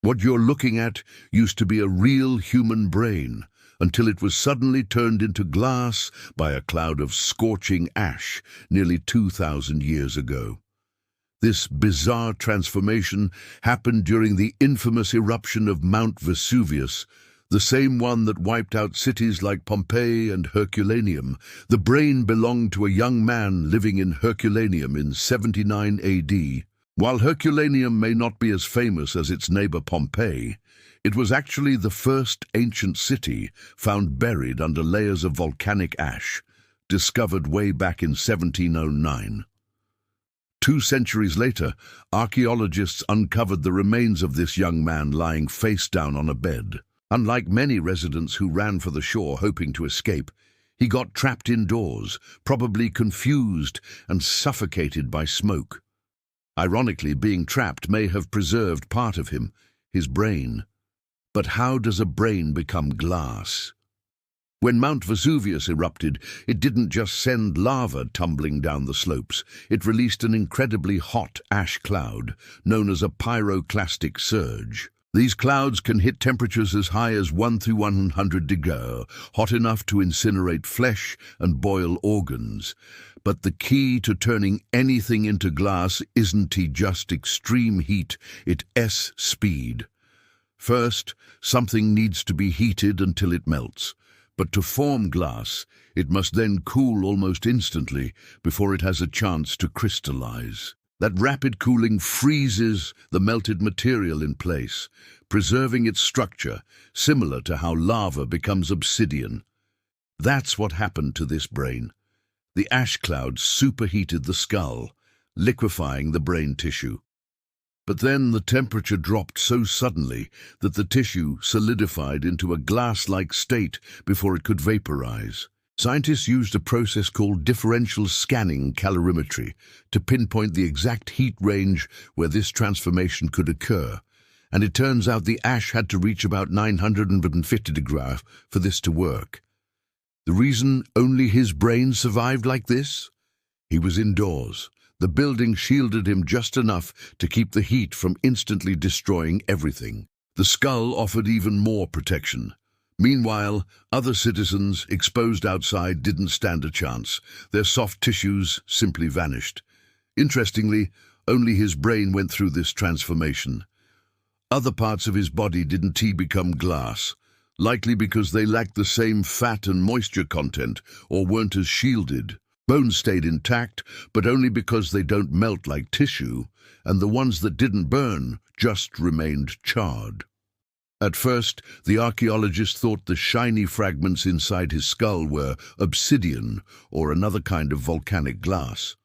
What you're looking at used to be a real human brain, until it was suddenly turned into glass by a cloud of scorching ash nearly 2,000 years ago. This bizarre transformation happened during the infamous eruption of Mount Vesuvius, the same one that wiped out cities like Pompeii and Herculaneum. The brain belonged to a young man living in Herculaneum in 79 AD. While Herculaneum may not be as famous as its neighbor Pompeii, it was actually the first ancient city found buried under layers of volcanic ash, discovered way back in 1709. 2 centuries later, archaeologists uncovered the remains of this young man lying face down on a bed. Unlike many residents who ran for the shore hoping to escape, he got trapped indoors, probably confused and suffocated by smoke. Ironically, being trapped may have preserved part of him, his brain. But how does a brain become glass? When Mount Vesuvius erupted, it didn't just send lava tumbling down the slopes. It released an incredibly hot ash cloud, known as a pyroclastic surge. These clouds can hit temperatures as high as 1 through 100 degrees, hot enough to incinerate flesh and boil organs. But the key to turning anything into glass isn't just extreme heat, it's speed. First, something needs to be heated until it melts. But to form glass, it must then cool almost instantly before it has a chance to crystallize. That rapid cooling freezes the melted material in place, preserving its structure, similar to how lava becomes obsidian. That's what happened to this brain. The ash cloud superheated the skull, liquefying the brain tissue. But then the temperature dropped so suddenly that the tissue solidified into a glass-like state before it could vaporize. Scientists used a process called differential scanning calorimetry to pinpoint the exact heat range where this transformation could occur, and it turns out the ash had to reach about 950 degrees for this to work. The reason only his brain survived like this? He was indoors. The building shielded him just enough to keep the heat from instantly destroying everything. The skull offered even more protection. Meanwhile, other citizens exposed outside didn't stand a chance. Their soft tissues simply vanished. Interestingly, only his brain went through this transformation. Other parts of his body didn't become glass, likely because they lacked the same fat and moisture content or weren't as shielded. Bones stayed intact, but only because they don't melt like tissue, and the ones that didn't burn just remained charred. At first, the archaeologists thought the shiny fragments inside his skull were obsidian or another kind of volcanic glass.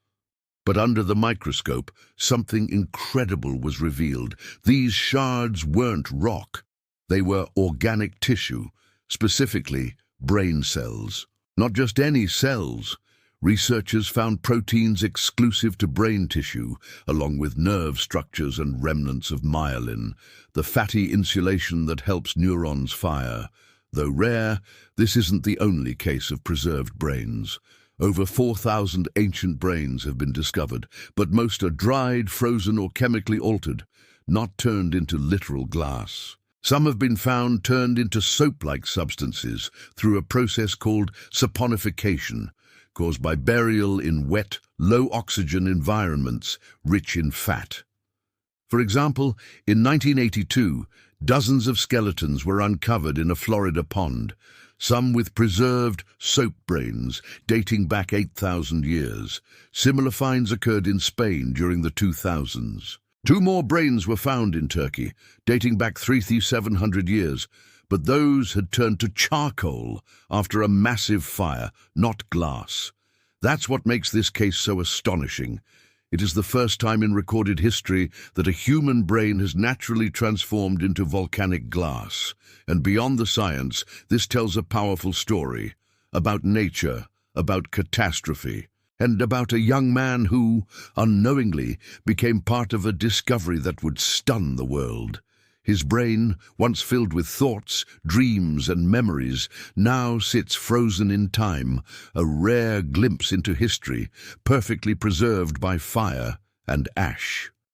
But under the microscope, something incredible was revealed. These shards weren't rock. They were organic tissue, specifically brain cells. Not just any cells. Researchers found proteins exclusive to brain tissue, along with nerve structures and remnants of myelin, the fatty insulation that helps neurons fire. Though rare, this isn't the only case of preserved brains. Over 4,000 ancient brains have been discovered, but most are dried, frozen, or chemically altered, not turned into literal glass. Some have been found turned into soap-like substances through a process called saponification, caused by burial in wet, low-oxygen environments rich in fat. For example, in 1982, dozens of skeletons were uncovered in a Florida pond, some with preserved soap brains dating back 8,000 years. Similar finds occurred in Spain during the 2000s. 2 more brains were found in Turkey, dating back 3,700 years, but those had turned to charcoal after a massive fire, not glass. That's what makes this case so astonishing. It is the first time in recorded history that a human brain has naturally transformed into volcanic glass. And beyond the science, this tells a powerful story about nature, about catastrophe, and about a young man who, unknowingly, became part of a discovery that would stun the world. His brain, once filled with thoughts, dreams, and memories, now sits frozen in time, a rare glimpse into history, perfectly preserved by fire and ash.